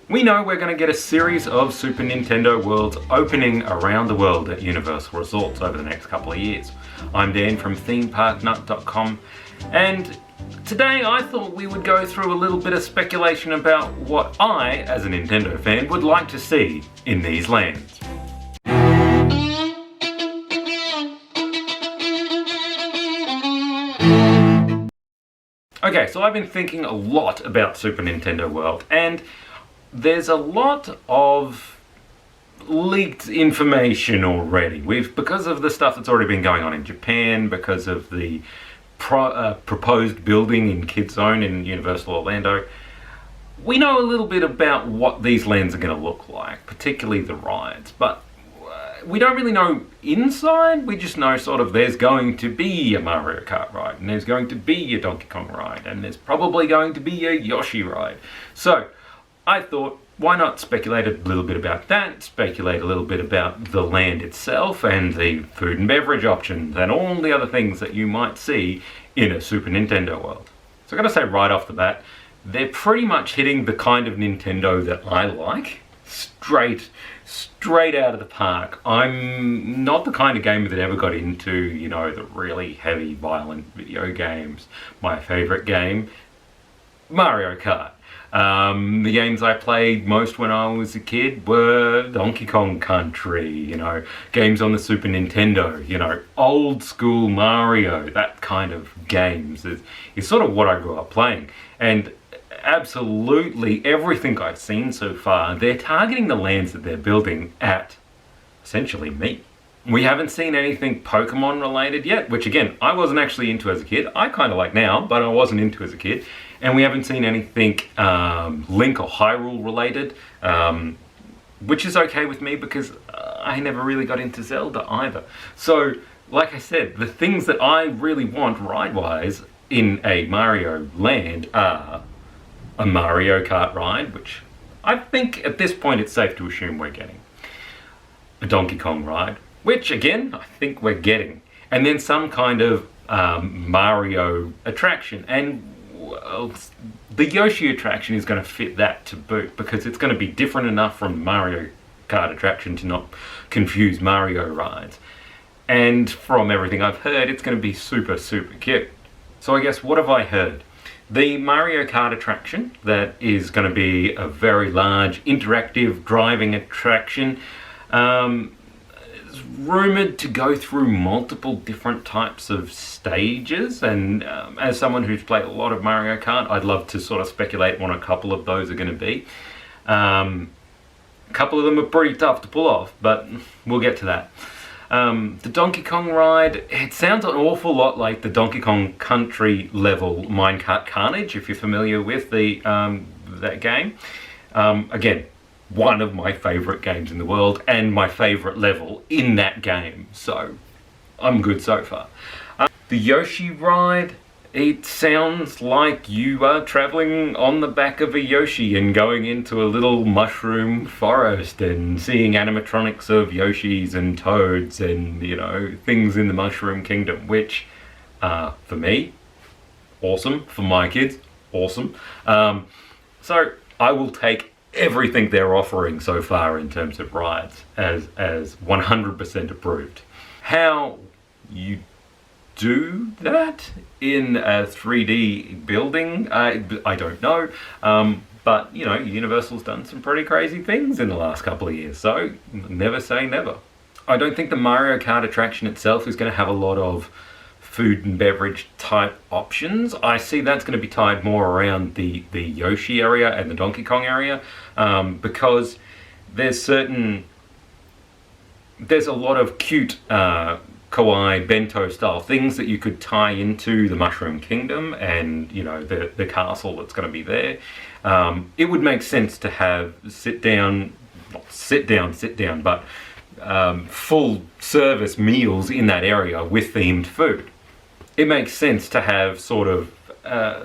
We know we're going to get a series of Super Nintendo Worlds opening around the world at Universal Resorts over the next couple of years. I'm Dan from ThemeParkNut.com, and today I thought we would go through a little bit of speculation about what I, as a Nintendo fan, would like to see in these lands. Okay, so I've been thinking a lot about Super Nintendo World, and there's a lot of leaked information already. Because of the stuff that's already been going on in Japan, because of the proposed building in Kid Zone in Universal Orlando, we know a little bit about what these lands are going to look like, particularly the rides, but we don't really know inside. We just know sort of there's going to be a Mario Kart ride, and there's going to be a Donkey Kong ride, and there's probably going to be a Yoshi ride. So I thought, why not speculate a little bit about that, speculate a little bit about the land itself and the food and beverage options and all the other things that you might see in a Super Nintendo World. So I've got to say right off the bat, they're pretty much hitting the kind of Nintendo that I like, straight out of the park. I'm not the kind of gamer that ever got into, you know, the really heavy, violent video games. My favorite game, Mario Kart. The games I played most when I was a kid were Donkey Kong Country, you know, games on the Super Nintendo, you know, old school Mario, that kind of games is sort of what I grew up playing. And absolutely everything I've seen so far, they're targeting the lands that they're building at essentially me. We haven't seen anything Pokemon related yet, which again, I wasn't actually into as a kid. I kind of like now, but I wasn't into as a kid. And we haven't seen anything Link or Hyrule related, which is okay with me because I never really got into Zelda either. So, like I said, the things that I really want ride-wise in a Mario land are a Mario Kart ride, which I think at this point it's safe to assume we're getting. A Donkey Kong ride, which again, I think we're getting. And then some kind of Mario attraction. And well, the Yoshi attraction is going to fit that to boot, because it's going to be different enough from Mario Kart attraction to not confuse Mario rides. And from everything I've heard, it's going to be super, super cute. So I guess, what have I heard? The Mario Kart attraction, that is going to be a very large interactive driving attraction, is rumoured to go through multiple different types of stages, and as someone who's played a lot of Mario Kart, I'd love to sort of speculate what a couple of those are going to be. A couple of them are pretty tough to pull off, but we'll get to that. The Donkey Kong ride, it sounds an awful lot like the Donkey Kong Country level Minecart Carnage, if you're familiar with that game. Again, one of my favourite games in the world, and my favourite level in that game, so I'm good so far. The Yoshi ride, it sounds like you are travelling on the back of a Yoshi and going into a little mushroom forest and seeing animatronics of Yoshis and Toads and, you know, things in the Mushroom Kingdom, which, for me, awesome. For my kids, awesome. So I will take everything they're offering so far in terms of rides as 100% approved. How you do that in a 3D building, I don't know, but you know, Universal's done some pretty crazy things in the last couple of years, so never say never. I don't think the Mario Kart attraction itself is going to have a lot of food and beverage type options. I see that's going to be tied more around the Yoshi area and the Donkey Kong area, because there's a lot of cute kawaii bento style things that you could tie into the Mushroom Kingdom and, you know, the castle that's going to be there. It would make sense to have but full service meals in that area with themed food. It makes sense to have sort of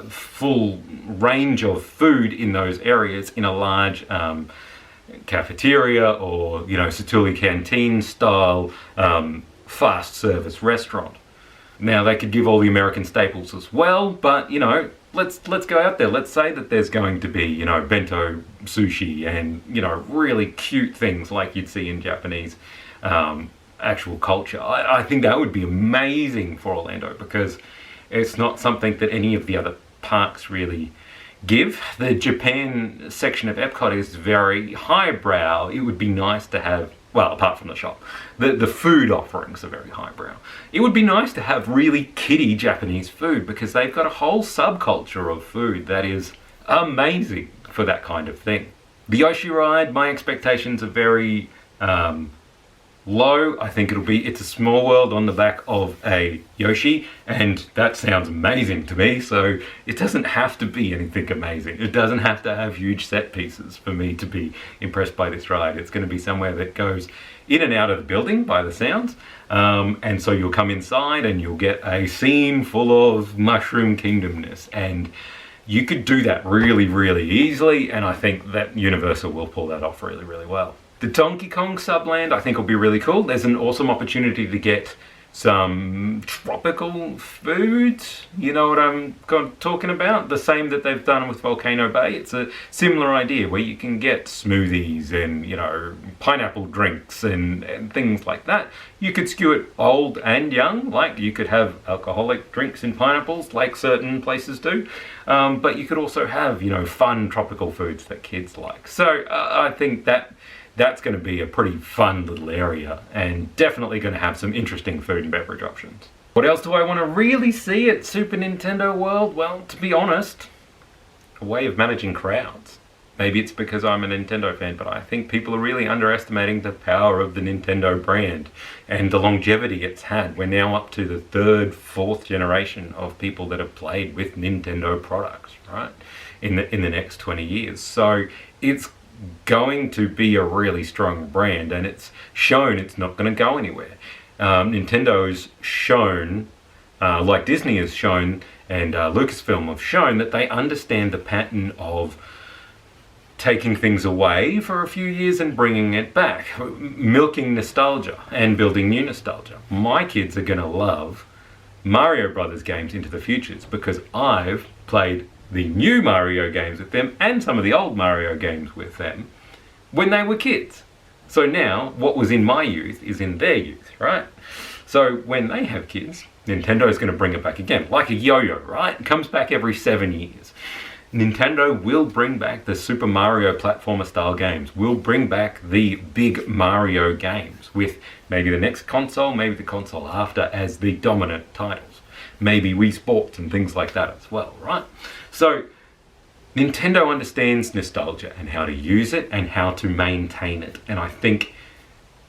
full range of food in those areas in a large cafeteria or, you know, Satuli Canteen style fast service restaurant. Now, they could give all the American staples as well, but, you know, let's go out there. Let's say that there's going to be, you know, bento sushi and, you know, really cute things like you'd see in Japanese actual culture. I think that would be amazing for Orlando, because it's not something that any of the other parks really give. The Japan section of Epcot is very highbrow. It would be nice to have, well, apart from the shop, the food offerings are very highbrow. It would be nice to have really kiddie Japanese food, because they've got a whole subculture of food that is amazing for that kind of thing. The Yoshi ride, my expectations are very low. I think it's a small world on the back of a Yoshi, and that sounds amazing to me. So it doesn't have to be anything amazing. It doesn't have to have huge set pieces for me to be impressed by this ride. It's going to be somewhere that goes in and out of the building by the sounds, and so you'll come inside and you'll get a scene full of Mushroom Kingdomness, and you could do that really, really easily, and I think that Universal will pull that off really, really well. The Donkey Kong Subland, I think, will be really cool. There's an awesome opportunity to get some tropical food. You know what I'm talking about? The same that they've done with Volcano Bay. It's a similar idea where you can get smoothies and, you know, pineapple drinks and things like that. You could skew it old and young, like you could have alcoholic drinks in pineapples, like certain places do. But you could also have, you know, fun tropical foods that kids like. So I think that's going to be a pretty fun little area, and definitely going to have some interesting food and beverage options. What else do I want to really see at Super Nintendo World? Well, to be honest, a way of managing crowds. Maybe it's because I'm a Nintendo fan, but I think people are really underestimating the power of the Nintendo brand and the longevity it's had. We're now up to the third, fourth generation of people that have played with Nintendo products, right? In the next 20 years. So it's going to be a really strong brand, and it's shown it's not going to go anywhere. Nintendo's shown, like Disney has shown and Lucasfilm have shown, that they understand the pattern of taking things away for a few years and bringing it back, milking nostalgia and building new nostalgia. My kids are going to love Mario Brothers games into the futures, because I've played the new Mario games with them and some of the old Mario games with them when they were kids. So now what was in my youth is in their youth, right? So when they have kids, Nintendo is going to bring it back again, like a yo-yo, right? It comes back every 7 years. Nintendo will bring back the Super Mario platformer style games. We'll bring back the big Mario games with maybe the next console, maybe the console after, as the dominant titles. Maybe Wii Sports and things like that as well, right? So Nintendo understands nostalgia and how to use it and how to maintain it. And I think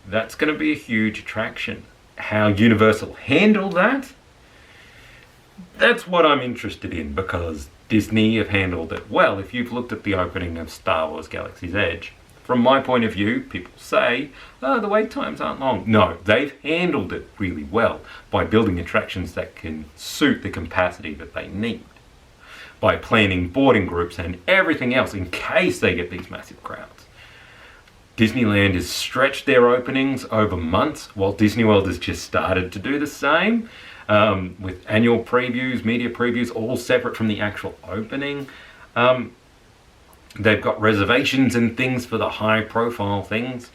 that's going to be a huge attraction. How Universal handle that, that's what I'm interested in, because Disney have handled it well. If you've looked at the opening of Star Wars Galaxy's Edge, from my point of view, people say, oh, the wait times aren't long. No, they've handled it really well by building attractions that can suit the capacity that they need, by planning boarding groups and everything else in case they get these massive crowds. Disneyland has stretched their openings over months, while Disney World has just started to do the same, with annual previews, media previews, all separate from the actual opening. They've got reservations and things for the high-profile things.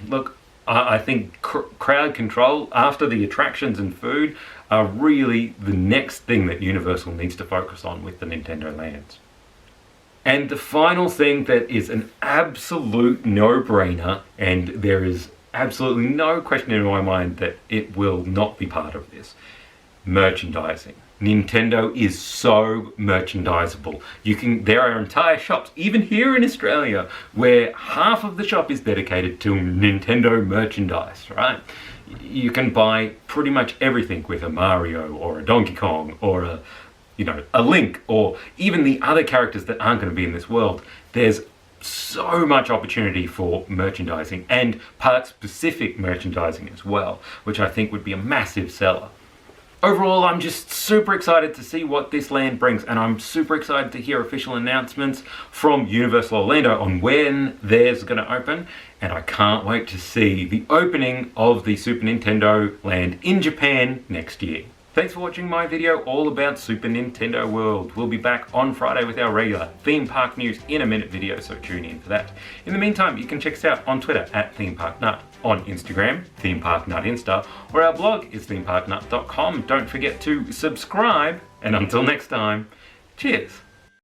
Look, I think crowd control after the attractions and food are really the next thing that Universal needs to focus on with the Nintendo lands. And the final thing that is an absolute no-brainer, and there is absolutely no question in my mind that it will not be part of this: merchandising. Nintendo is so merchandisable. There are entire shops, even here in Australia, where half of the shop is dedicated to Nintendo merchandise, right? You can buy pretty much everything with a Mario or a Donkey Kong or a Link, or even the other characters that aren't going to be in this world. There's so much opportunity for merchandising, and park-specific merchandising as well, which I think would be a massive seller. Overall, I'm just super excited to see what this land brings, and I'm super excited to hear official announcements from Universal Orlando on when theirs is going to open, and I can't wait to see the opening of the Super Nintendo land in Japan next year. Thanks for watching my video all about Super Nintendo World. We'll be back on Friday with our regular theme park news in a minute video, so tune in for that. In the meantime, you can check us out on Twitter at ThemeParkNut, on Instagram, ThemeParkNutInsta, or our blog is themeparknut.com. Don't forget to subscribe, and until next time, cheers.